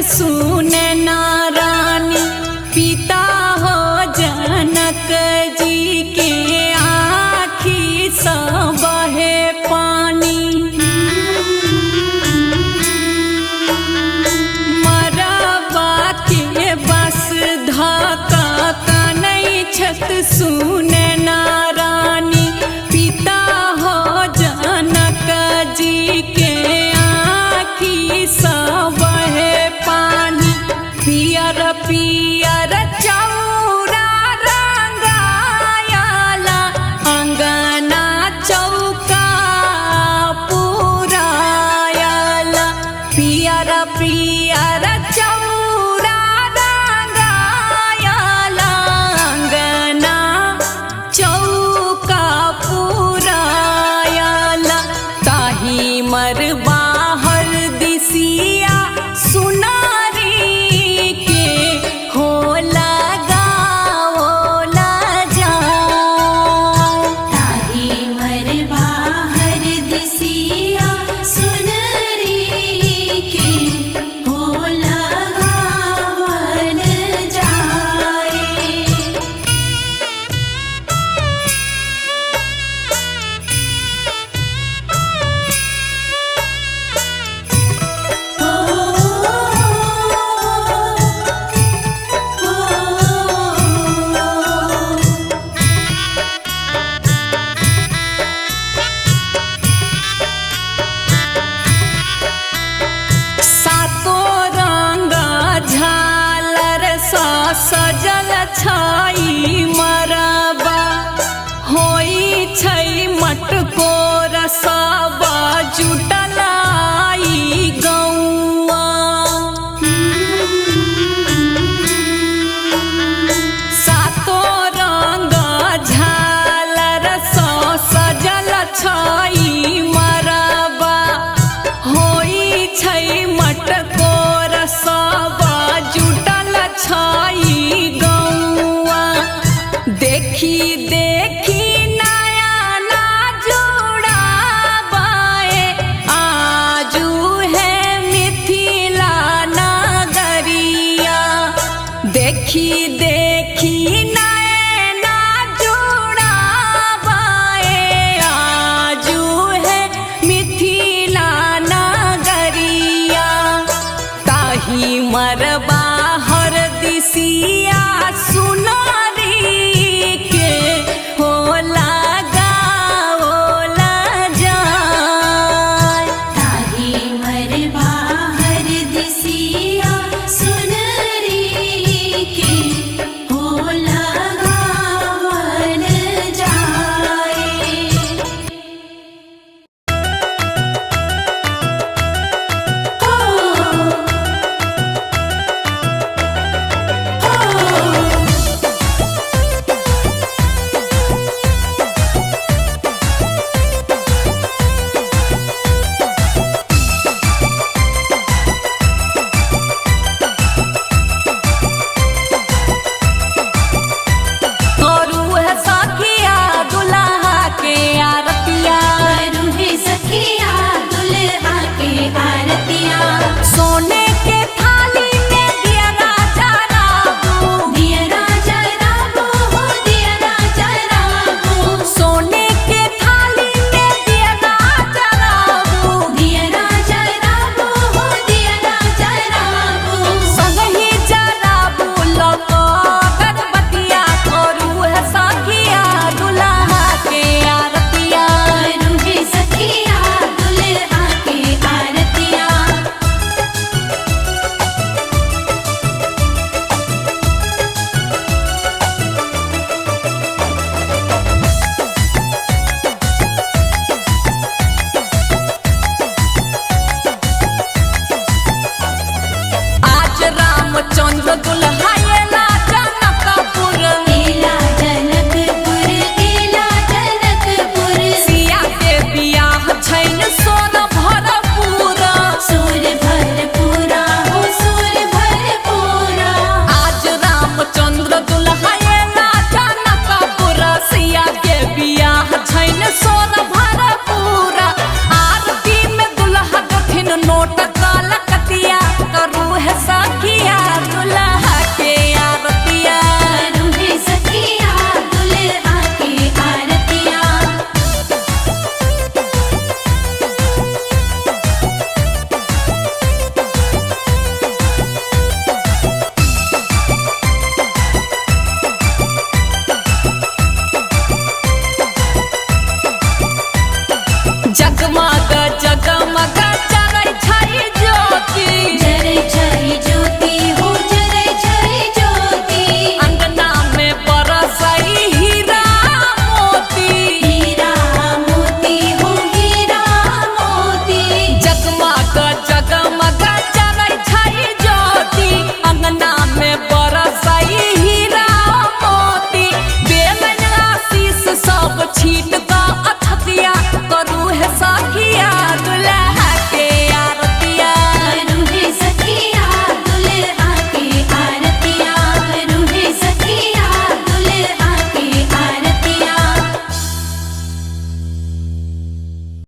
सुने नारानी पिता हो जनक जी के आँखी सा बहे पानी। मरबा के बस धाका कनई छत सुने नारानी पिता हो जनक जी के आँखी सा बहे पानी। पियर पियर चौरा रंगायाला अंगना चौका पुरायाला। पियर पियर चौरा रंगायाला अंगना चौका पुरायाला। ताही मरबा हर दिसिया सुनारी के हो लगाओला जाए। ताही मरबा हर दिसिया सुनरी के हो लगावल जाए। सातो रंग झालर सा सजल छाई मरबा। होई छै मटकोर सब जुटल आई गौआ। सातो रंग झालर सा सजल छाई मरबा। होई छै मटकोर सब जुटल छाई गौआ। देखी देखी नया ना जोड़ाबाए आजू है मिथिला नगरिया। देखी देखी